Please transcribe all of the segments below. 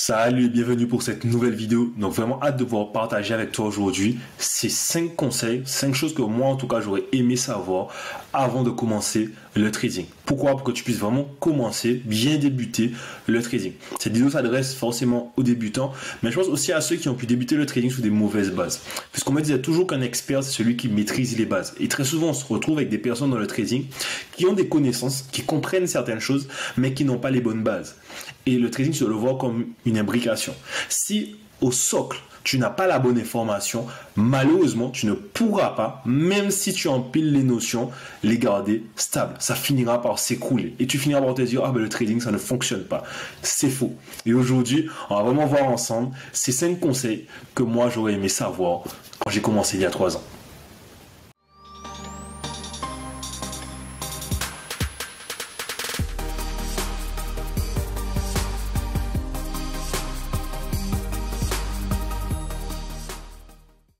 Salut et bienvenue pour cette nouvelle vidéo. Donc vraiment hâte de pouvoir partager avec toi aujourd'hui ces 5 conseils, 5 choses que moi en tout cas j'aurais aimé savoir avant de commencer le trading. Pourquoi? Pour que tu puisses vraiment commencer, bien débuter le trading. Cette vidéo s'adresse forcément aux débutants, mais je pense aussi à ceux qui ont pu débuter le trading sous des mauvaises bases. Puisqu'on me disait toujours qu'un expert c'est celui qui maîtrise les bases. Et très souvent on se retrouve avec des personnes dans le trading qui ont des connaissances, qui comprennent certaines choses, mais qui n'ont pas les bonnes bases. Et le trading, tu dois le voir comme une imbrication. Si au socle, tu n'as pas la bonne information, malheureusement, tu ne pourras pas, même si tu empiles les notions, les garder stables. Ça finira par s'écrouler. Et tu finiras par te dire, ah ben le trading, ça ne fonctionne pas. C'est faux. Et aujourd'hui, on va vraiment voir ensemble ces 5 conseils que moi, j'aurais aimé savoir quand j'ai commencé il y a 3 ans.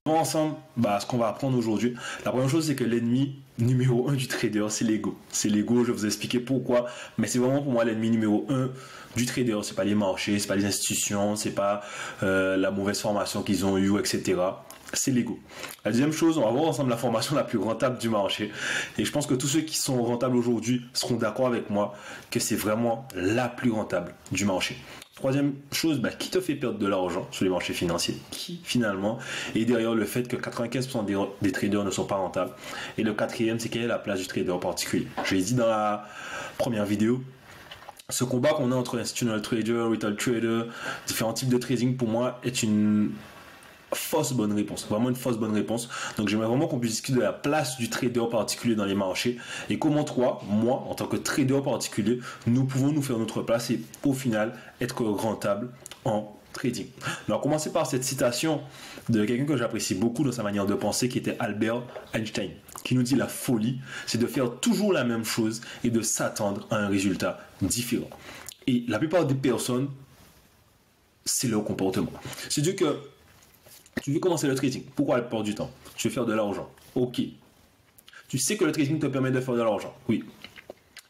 Ensemble, ce qu'on va apprendre aujourd'hui, la première chose c'est que l'ennemi numéro 1 du trader c'est l'ego. C'est l'ego, je vais vous expliquer pourquoi, mais c'est vraiment pour moi l'ennemi numéro 1 du trader. C'est pas les marchés, c'est pas les institutions, c'est pas la mauvaise formation qu'ils ont eue, etc. C'est l'ego. La deuxième chose, on va voir ensemble la formation la plus rentable du marché. Et je pense que tous ceux qui sont rentables aujourd'hui seront d'accord avec moi que c'est vraiment la plus rentable du marché. Troisième chose, qui te fait perdre de l'argent sur les marchés financiers? Qui finalement est derrière le fait que 95% des traders ne sont pas rentables? Et le quatrième, c'est quelle est la place du trader en particulier? Je l'ai dit dans la première vidéo. Ce combat qu'on a entre institutional trader, retail trader, différents types de trading, pour moi, est une fausse bonne réponse, vraiment une fausse bonne réponse. Donc j'aimerais vraiment qu'on puisse discuter de la place du trader particulier dans les marchés et comment toi, moi, en tant que trader particulier, nous pouvons nous faire notre place et au final être rentable en trading. On va commencer par cette citation de quelqu'un que j'apprécie beaucoup dans sa manière de penser, qui était Albert Einstein, qui nous dit: la folie, c'est de faire toujours la même chose et de s'attendre à un résultat différent. Et la plupart des personnes, c'est leur comportement. C'est-à-dire que tu veux commencer le trading. Pourquoi la plupart du temps? Tu veux faire de l'argent. Ok. Tu sais que le trading te permet de faire de l'argent. Oui.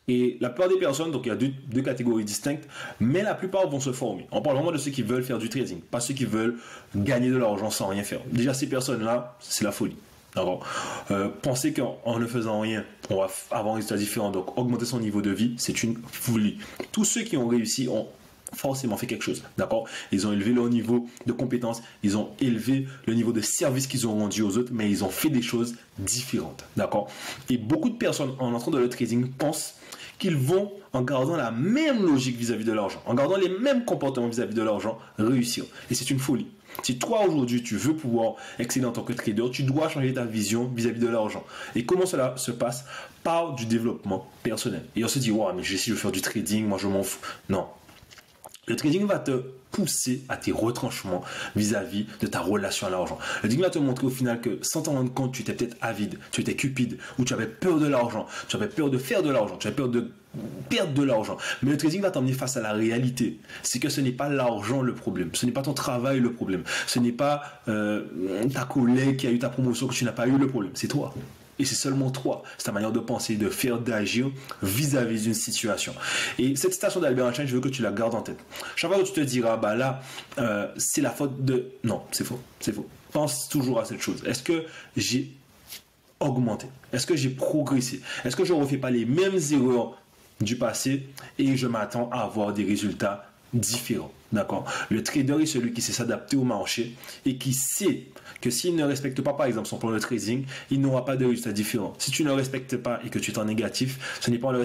Et la plupart des personnes, donc il y a deux catégories distinctes, mais la plupart vont se former. On parle vraiment de ceux qui veulent faire du trading, pas ceux qui veulent gagner de l'argent sans rien faire. Déjà, ces personnes-là, c'est la folie. D'accord. Penser qu'en ne faisant rien, on va avoir un résultat différent, donc augmenter son niveau de vie, c'est une folie. Tous ceux qui ont réussi ont forcément fait quelque chose, d'accord? Ils ont élevé leur niveau de compétence, ils ont élevé le niveau de service qu'ils ont rendu aux autres, mais ils ont fait des choses différentes, d'accord? Et beaucoup de personnes en entrant dans le trading pensent qu'ils vont, en gardant la même logique vis-à-vis de l'argent, en gardant les mêmes comportements vis-à-vis de l'argent, réussir. Et c'est une folie. Si toi aujourd'hui tu veux pouvoir exceller en tant que trader, tu dois changer ta vision vis-à-vis de l'argent. Et comment cela se passe? Par du développement personnel. Et on se dit, ouais, mais si je veux faire du trading, moi je m'en fous. Non. Le trading va te pousser à tes retranchements vis-à-vis de ta relation à l'argent. Le trading va te montrer au final que sans t'en rendre compte, tu étais peut-être avide, tu étais cupide, ou tu avais peur de l'argent, tu avais peur de faire de l'argent, tu avais peur de perdre de l'argent. Mais le trading va t'emmener face à la réalité. C'est que ce n'est pas l'argent le problème, ce n'est pas ton travail le problème, ce n'est pas ta collègue qui a eu ta promotion que tu n'as pas eu le problème, c'est toi. Et c'est seulement toi, c'est ta manière de penser, de faire, d'agir vis-à-vis d'une situation. Et cette citation d'Albert Einstein, je veux que tu la gardes en tête. Chaque fois que tu te diras, c'est la faute de... Non, c'est faux, c'est faux. Pense toujours à cette chose. Est-ce que j'ai augmenté? Est-ce que j'ai progressé? Est-ce que je ne refais pas les mêmes erreurs du passé et je m'attends à avoir des résultats différents? D'accord. Le trader est celui qui sait s'adapter au marché et qui sait que s'il ne respecte pas, par exemple, son plan de trading, il n'aura pas de résultats différents. Si tu ne le respectes pas et que tu es en négatif, ce n'est pas en ne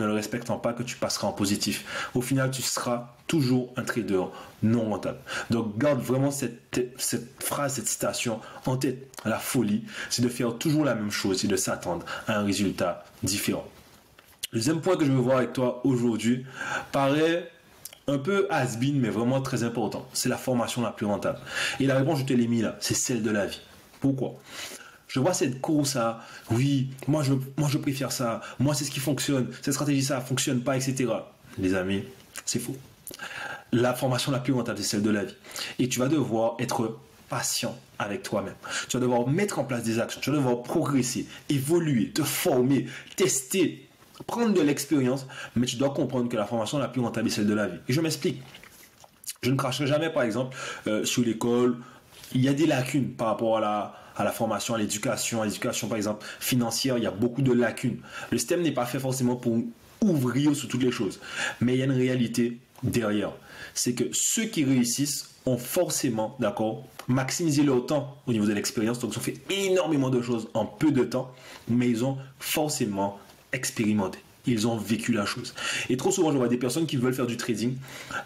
le respectant pas que tu passeras en positif. Au final, tu seras toujours un trader non rentable. Donc, garde vraiment cette phrase, cette citation en tête. La folie, c'est de faire toujours la même chose et de s'attendre à un résultat différent. Le deuxième point que je veux voir avec toi aujourd'hui paraît un peu has-been, mais vraiment très important. C'est la formation la plus rentable. Et la réponse, je te l'ai mis là, c'est celle de la vie. Pourquoi? Je vois cette course à, oui, moi je préfère ça, moi c'est ce qui fonctionne, cette stratégie ça fonctionne pas, etc. Les amis, c'est faux. La formation la plus rentable, c'est celle de la vie. Et tu vas devoir être patient avec toi-même. Tu vas devoir mettre en place des actions, tu vas devoir progresser, évoluer, te former, tester, prendre de l'expérience, mais tu dois comprendre que la formation la plus rentable est celle de la vie. Et je m'explique. Je ne cracherai jamais, par exemple, sur l'école. Il y a des lacunes par rapport à la formation, à l'éducation, par exemple, financière. Il y a beaucoup de lacunes. Le système n'est pas fait forcément pour ouvrir sur toutes les choses. Mais il y a une réalité derrière. C'est que ceux qui réussissent ont forcément, d'accord, maximisé leur temps au niveau de l'expérience. Donc, ils ont fait énormément de choses en peu de temps, mais ils ont forcément expérimenté. Ils ont vécu la chose. Et trop souvent, je vois des personnes qui veulent faire du trading,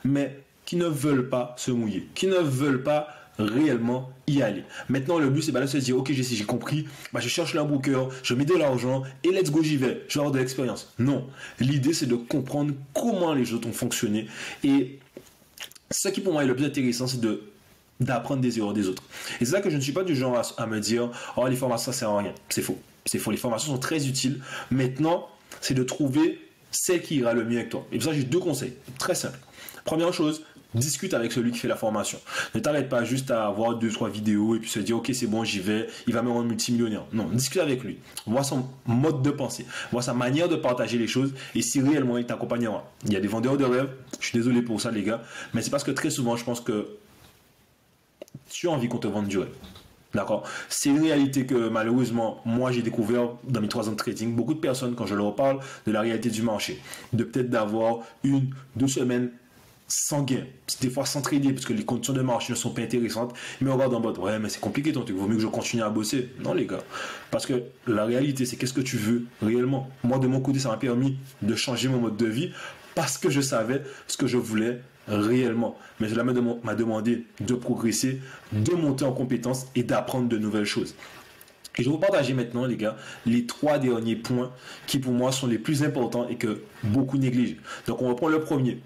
mais qui ne veulent pas se mouiller, qui ne veulent pas réellement y aller. Maintenant, le but, c'est de se dire, ok, j'ai compris, je cherche un broker, je mets de l'argent et let's go, j'y vais, je vais avoir de l'expérience. Non, l'idée, c'est de comprendre comment les choses ont fonctionné. Et ce qui, pour moi, est le plus intéressant, c'est d'apprendre des erreurs des autres. Et c'est ça que je ne suis pas du genre à me dire, oh, les formations, ça sert à rien. C'est faux. C'est faux. Les formations sont très utiles. Maintenant, c'est de trouver celle qui ira le mieux avec toi. Et pour ça, j'ai 2 conseils. Très simples. Première chose, discute avec celui qui fait la formation. Ne t'arrête pas juste à voir 2-3 vidéos et puis se dire, ok, c'est bon, j'y vais, il va me rendre multimillionnaire. Non, discute avec lui. Vois son mode de pensée. Vois sa manière de partager les choses et si réellement il t'accompagnera. Il y a des vendeurs de rêves. Je suis désolé pour ça, les gars. Mais c'est parce que très souvent, je pense que tu as envie qu'on te vende du rêve. D'accord? C'est une réalité que malheureusement, moi j'ai découvert dans mes 3 ans de trading. Beaucoup de personnes, quand je leur parle de la réalité du marché, de peut-être d'avoir 1-2 semaines sans gain, des fois sans trader parce que les conditions de marché ne sont pas intéressantes, mais on regarde en mode ouais mais c'est compliqué ton truc, vaut mieux que je continue à bosser. Non les gars, parce que la réalité c'est qu'est-ce que tu veux réellement. Moi de mon côté ça m'a permis de changer mon mode de vie parce que je savais ce que je voulais réellement. Mais cela m'a demandé de progresser, de monter en compétences et d'apprendre de nouvelles choses. Et je vais vous partager maintenant, les gars, les 3 derniers points qui pour moi sont les plus importants et que beaucoup négligent. Donc on va prendre le premier.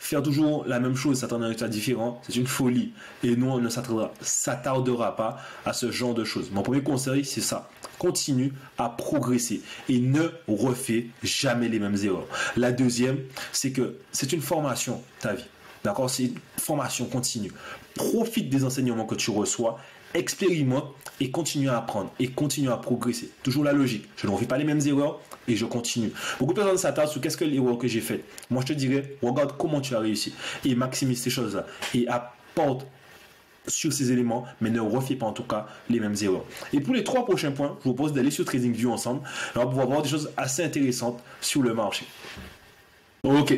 Faire toujours la même chose, s'attendre à un résultat différent, c'est une folie. Et nous, on ne s'attardera pas à ce genre de choses. Mon premier conseil, c'est ça. Continue à progresser et ne refais jamais les mêmes erreurs. La deuxième, c'est que c'est une formation, ta vie. D'accord? C'est une formation continue. Profite des enseignements que tu reçois, expérimente et continue à apprendre et continue à progresser. Toujours la logique. Je ne refais pas les mêmes erreurs et je continue. Beaucoup de personnes s'attardent sur qu'est-ce que l'erreur que j'ai faite. Moi, je te dirais, regarde comment tu as réussi et maximise ces choses-là et apporte sur ces éléments, mais ne refais pas en tout cas les mêmes erreurs. Et pour les 3 prochains points, je vous propose d'aller sur TradingView ensemble. Alors, on va pouvoir voir des choses assez intéressantes sur le marché. Ok.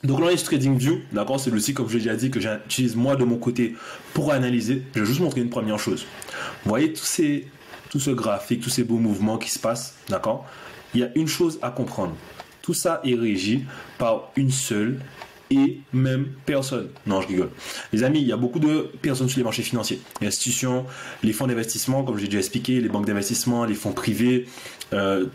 Donc là, on est sur TradingView, d'accord, c'est l'outil, comme je l'ai déjà dit, que j'utilise moi de mon côté pour analyser. Je vais juste montrer une première chose. Vous voyez tout ce graphique, tous ces beaux mouvements qui se passent, d'accord? Il y a une chose à comprendre. Tout ça est régi par une seule et même personne. Non, je rigole. Les amis, il y a beaucoup de personnes sur les marchés financiers. Les institutions, les fonds d'investissement, comme j'ai déjà expliqué, les banques d'investissement, les fonds privés,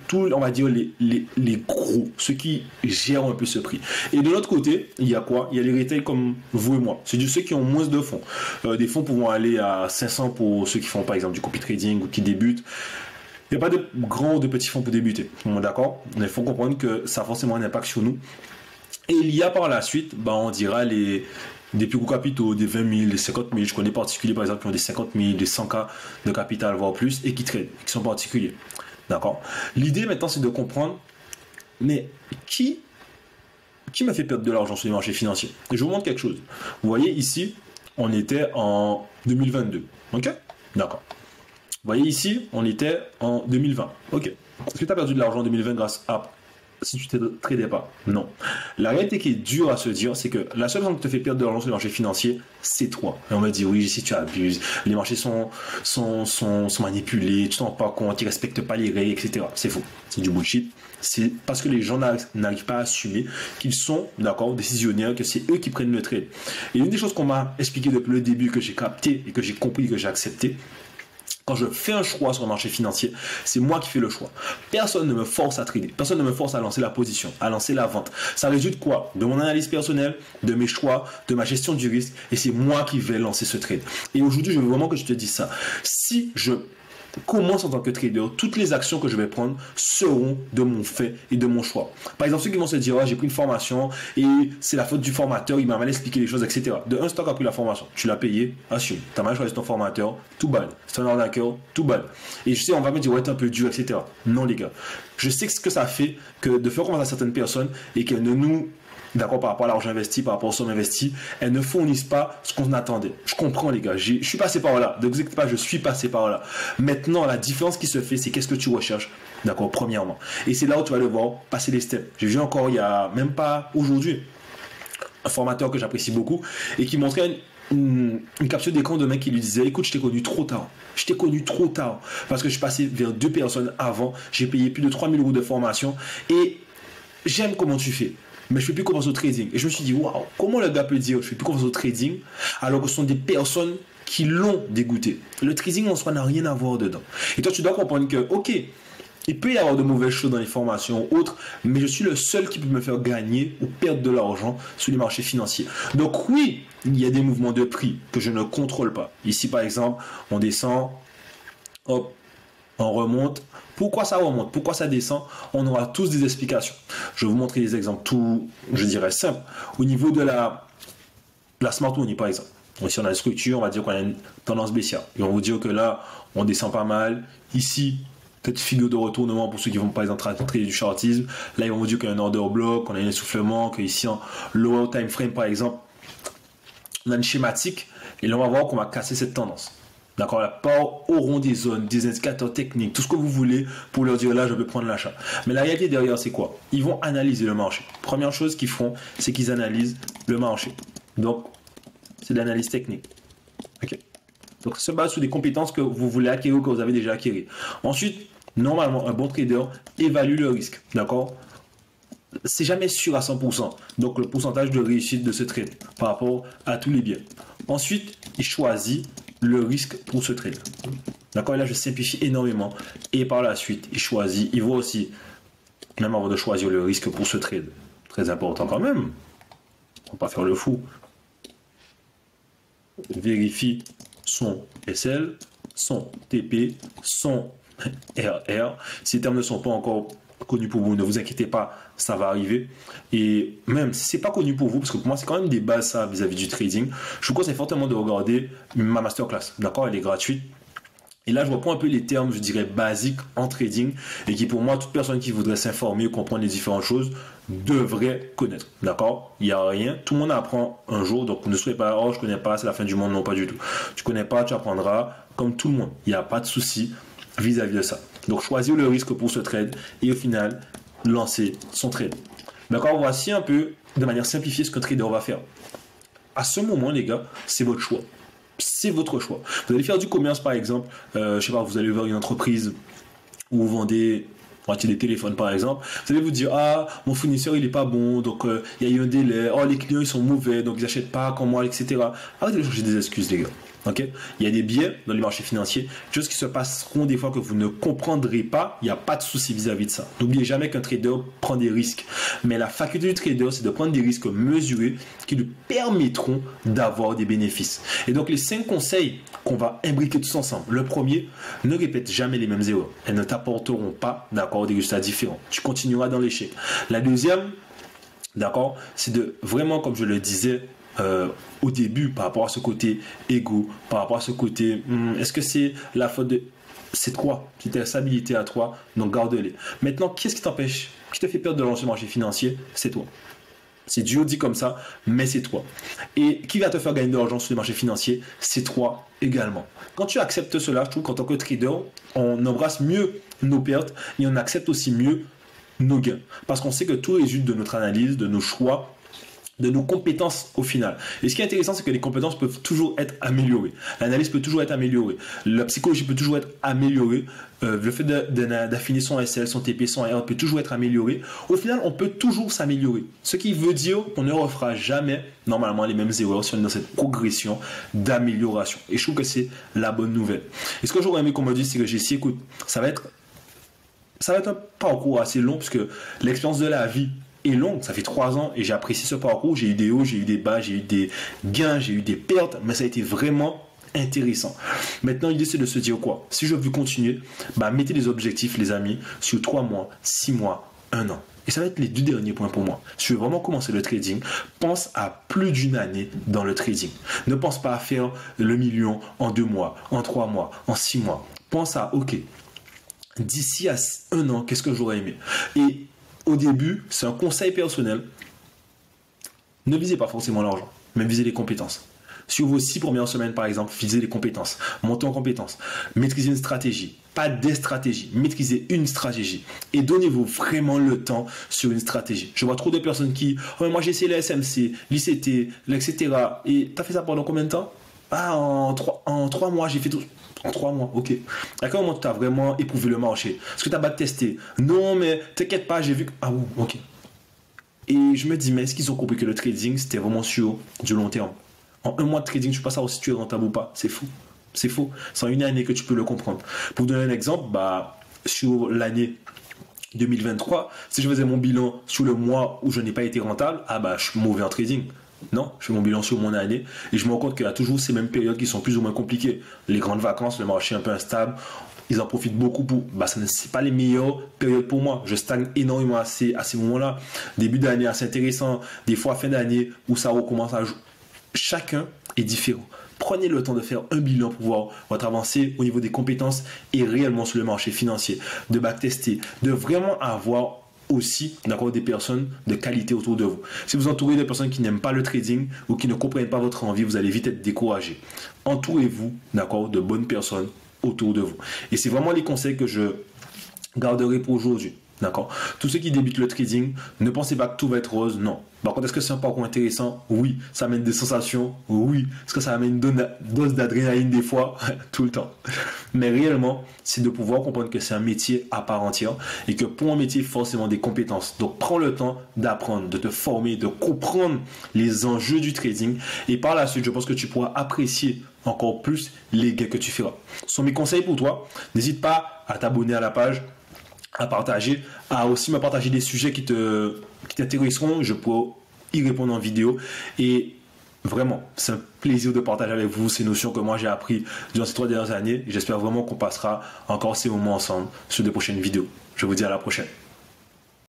tout, on va dire, les gros, ceux qui gèrent un peu ce prix. Et de l'autre côté, il y a quoi? Il y a les retail comme vous et moi. C'est ceux qui ont moins de fonds. Des fonds pouvant aller à 500 pour ceux qui font par exemple du copy trading ou qui débutent. Il n'y a pas de grands ou de petits fonds pour débuter. D'accord? Il faut comprendre que ça a forcément un impact sur nous. Et il y a par la suite, on dira des plus gros capitaux, des 20 000, des 50 000. Je connais particuliers par exemple qui ont des 50 000, des 100K de capital, voire plus, et qui tradent, qui sont particuliers. D'accord? L'idée maintenant, c'est de comprendre, mais qui m'a fait perdre de l'argent sur les marchés financiers? Et je vous montre quelque chose. Vous voyez ici, on était en 2022. Ok? D'accord. Vous voyez ici, on était en 2020. Ok. Est-ce que tu as perdu de l'argent en 2020 grâce à... si tu ne tradais pas? Non. La réalité qui est dure à se dire, c'est que la seule chose qui te fait perdre de l'argent sur les marchés financiers, c'est toi. Et on me dit, oui, si tu abuses, les marchés sont manipulés, tu t'en rends pas compte, ils ne respectent pas les règles, etc. C'est faux. C'est du bullshit. C'est parce que les gens n'arrivent pas à assumer qu'ils sont, d'accord, décisionnaires, que c'est eux qui prennent le trade. Et une des choses qu'on m'a expliqué depuis le début, que j'ai capté et que j'ai compris, que j'ai accepté, quand je fais un choix sur le marché financier, c'est moi qui fais le choix. Personne ne me force à trader. Personne ne me force à lancer la position, à lancer la vente. Ça résulte quoi? De mon analyse personnelle, de mes choix, de ma gestion du risque. Et c'est moi qui vais lancer ce trade. Et aujourd'hui, je veux vraiment que je te dise ça. Si je commence en tant que trader, toutes les actions que je vais prendre seront de mon fait et de mon choix. Par exemple, ceux qui vont se dire, j'ai pris une formation et c'est la faute du formateur, il m'a mal expliqué les choses, etc. De un, stock a pris la formation, tu l'as payé, assume. Tu as mal choisi ton formateur, tout bad. C'est un arnaqueur, tout bad. Et je sais, on va me dire, ouais, t'es un peu dur, etc. Non, les gars. Je sais ce que ça fait que de faire confiance à certaines personnes et qu'elles ne nous d'accord, par rapport à l'argent investi, par rapport aux sommes investies, elles ne fournissent pas ce qu'on attendait. Je comprends les gars, je suis passé par là, ne vous inquiétez pas, je suis passé par là. Maintenant, la différence qui se fait, c'est qu'est-ce que tu recherches, d'accord, premièrement. Et c'est là où tu vas devoir passer les steps. J'ai vu encore, il y a même pas aujourd'hui, un formateur que j'apprécie beaucoup et qui montrait une capture d'écran de mec qui lui disait écoute, je t'ai connu trop tard. Je t'ai connu trop tard parce que je suis passé vers 2 personnes avant. J'ai payé plus de 3000 € de formation et j'aime comment tu fais. Mais je ne fais plus confiance au trading. Et je me suis dit waouh, comment le gars peut dire je ne fais plus confiance au trading alors que ce sont des personnes qui l'ont dégoûté. Le trading en soi n'a rien à voir dedans. Et toi, tu dois comprendre que ok, il peut y avoir de mauvaises choses dans les formations ou autres, mais je suis le seul qui peut me faire gagner ou perdre de l'argent sur les marchés financiers. Donc oui, il y a des mouvements de prix que je ne contrôle pas. Ici, par exemple, on descend, hop, on remonte. Pourquoi ça remonte? Pourquoi ça descend? On aura tous des explications. Je vais vous montrer des exemples tout, je dirais, simples. Au niveau de la smart money, par exemple. Donc, si on a une structure, on va dire qu'on a une tendance baissière. Et on va vous dire que là, on descend pas mal. Ici, peut-être figure de retournement pour ceux qui vont par exemple traiter du shortisme. Là, ils vont vous dire qu'il y a un order block, qu'on a un essoufflement, qu'ici en lower time frame par exemple, on a une schématique et là on va voir qu'on va casser cette tendance. D'accord, la part auront des zones, des indicateurs techniques, tout ce que vous voulez pour leur dire là je peux prendre l'achat. Mais la réalité derrière c'est quoi? Ils vont analyser le marché. Première chose qu'ils feront, c'est qu'ils analysent le marché. Donc c'est de l'analyse technique. Ok. Donc ça se base sur des compétences que vous voulez acquérir ou que vous avez déjà acquéries. Ensuite, normalement, un bon trader évalue le risque. D'accord? C'est jamais sûr à 100%. Donc, le pourcentage de réussite de ce trade par rapport à tous les biens. Ensuite, il choisit le risque pour ce trade. D'accord? Et là, je simplifie énormément. Et par la suite, il voit aussi, même avant de choisir le risque pour ce trade, très important quand même. On ne va pas faire le fou. Vérifie son SL, son TP, son RR. Ces termes ne sont pas encore connus pour vous, ne vous inquiétez pas, ça va arriver. Et même si c'est pas connu pour vous, parce que pour moi c'est quand même des bases ça vis-à-vis du trading, je vous conseille fortement de regarder ma masterclass. D'accord, elle est gratuite. Et là, je reprends un peu les termes, je dirais, basiques en trading et qui, pour moi, toute personne qui voudrait s'informer, comprendre les différentes choses, devrait connaître. D'accord? Il n'y a rien. Tout le monde apprend un jour. Donc, ne soyez pas, oh, je ne connais pas, c'est la fin du monde. Non, pas du tout. Tu ne connais pas, tu apprendras comme tout le monde. Il n'y a pas de souci vis-à-vis de ça. Donc, choisir le risque pour ce trade et au final, lancer son trade. D'accord? Voici un peu, de manière simplifiée, ce qu'un trader va faire. À ce moment, les gars, c'est votre choix. C'est votre choix. Vous allez faire du commerce, par exemple. Je sais pas, vous allez voir une entreprise où vous vendez des téléphones, par exemple. Vous allez vous dire, ah, mon fournisseur, il est pas bon, donc il y a eu un délai. Oh, les clients, ils sont mauvais, donc ils n'achètent pas comme moi, etc. Arrêtez de chercher des excuses, les gars. Okay, il y a des biais dans les marchés financiers, des choses qui se passeront des fois que vous ne comprendrez pas, il n'y a pas de souci vis-à-vis de ça. N'oubliez jamais qu'un trader prend des risques, mais la faculté du trader, c'est de prendre des risques mesurés qui lui permettront d'avoir des bénéfices. Et donc les 5 conseils qu'on va imbriquer tous ensemble. Le premier, ne répète jamais les mêmes erreurs. Elles ne t'apporteront pas, d'accord, des résultats différents. Tu continueras dans l'échec. La deuxième, d'accord, c'est de vraiment, comme je le disais, au début, par rapport à ce côté égo, par rapport à ce côté, est-ce que c'est la faute de... C'est toi, c'est ta stabilité à toi, donc garde-les. Maintenant, qu'est-ce qui t'empêche, qui te fait perdre de l'argent sur le marché financier? C'est toi. C'est Dieu dit comme ça, mais c'est toi. Et qui va te faire gagner de l'argent sur les marchés financiers? C'est toi également. Quand tu acceptes cela, je trouve qu'en tant que trader, on embrasse mieux nos pertes et on accepte aussi mieux nos gains. Parce qu'on sait que tout résulte de notre analyse, de nos choix, de nos compétences au final. Et ce qui est intéressant, c'est que les compétences peuvent toujours être améliorées. L'analyse peut toujours être améliorée. La psychologie peut toujours être améliorée. Le fait d'affiner son SL, son TP, son R peut toujours être amélioré. Au final, on peut toujours s'améliorer. Ce qui veut dire qu'on ne refera jamais, normalement, les mêmes erreurs si on est dans cette progression d'amélioration. Et je trouve que c'est la bonne nouvelle. Et ce que j'aurais aimé qu'on me dise, c'est que Jessie, écoute, ça va être un parcours assez long, puisque l'expérience de la vie est longue, ça fait 3 ans et j'ai apprécié ce parcours, j'ai eu des hauts, j'ai eu des bas, j'ai eu des gains, j'ai eu des pertes, mais ça a été vraiment intéressant. Maintenant, l'idée c'est de se dire quoi? Si je veux continuer, mettez des objectifs les amis sur 3 mois, 6 mois, 1 an. Et ça va être les 2 derniers points pour moi. Si tu veux vraiment commencer le trading, pense à plus d'1 année dans le trading. Ne pense pas à faire le million en 2 mois, en 3 mois, en 6 mois. Pense à, ok, d'ici à 1 an, qu'est-ce que j'aurais aimé? Et au début, c'est un conseil personnel. Ne visez pas forcément l'argent, mais visez les compétences. Sur vos 6 premières semaines, par exemple, visez les compétences, montez en compétences, maîtrisez une stratégie, pas des stratégies, maîtrisez une stratégie et donnez-vous vraiment le temps sur une stratégie. Je vois trop de personnes qui, oh, moi j'ai essayé le SMC, l'ICT, etc. Et tu as fait ça pendant combien de temps? Ah, en 3 mois, j'ai fait tout. En 3 mois, ok. À quel moment tu as vraiment éprouvé le marché? Est-ce que tu as backtesté? Non, mais t'inquiète pas, j'ai vu que... Ah bon, ok. Et je me dis, mais est-ce qu'ils ont compris que le trading, c'était vraiment sur du long terme? En 1 mois de trading, tu peux pas savoir si tu es rentable ou pas. C'est fou. C'est faux. C'est en 1 année que tu peux le comprendre. Pour vous donner un exemple, sur l'année 2023, si je faisais mon bilan sur le mois où je n'ai pas été rentable, je suis mauvais en trading. Non, je fais mon bilan sur mon année et je me rends compte qu'il y a toujours ces mêmes périodes qui sont plus ou moins compliquées. Les grandes vacances, le marché un peu instable, ils en profitent beaucoup pour... ce n'est pas les meilleures périodes pour moi. Je stagne énormément à ces moments-là. Début d'année assez intéressant, des fois fin d'année où ça recommence à jouer. Chacun est différent. Prenez le temps de faire un bilan pour voir votre avancée au niveau des compétences et réellement sur le marché financier, de backtester, de vraiment avoir aussi des personnes de qualité autour de vous. Si vous entourez de personnes qui n'aiment pas le trading ou qui ne comprennent pas votre envie, vous allez vite être découragé. Entourez-vous de bonnes personnes autour de vous. Et c'est vraiment les conseils que je garderai pour aujourd'hui. D'accord. Tous ceux qui débutent le trading, ne pensez pas que tout va être rose, non. Par contre, est-ce que c'est un parcours intéressant? Oui. Ça amène des sensations? Oui. Est-ce que ça amène une dose d'adrénaline des fois? Tout le temps. Mais réellement, c'est de pouvoir comprendre que c'est un métier à part entière et que pour un métier, il faut forcément des compétences. Donc, prends le temps d'apprendre, de te former, de comprendre les enjeux du trading et par la suite, je pense que tu pourras apprécier encore plus les gains que tu feras. Ce sont mes conseils pour toi. N'hésite pas à t'abonner à la page, à partager, à aussi me partager des sujets qui t'intéresseront. Je pourrai y répondre en vidéo. Et vraiment, c'est un plaisir de partager avec vous ces notions que moi j'ai appris durant ces 3 dernières années. J'espère vraiment qu'on passera encore ces moments ensemble sur de prochaines vidéos. Je vous dis à la prochaine.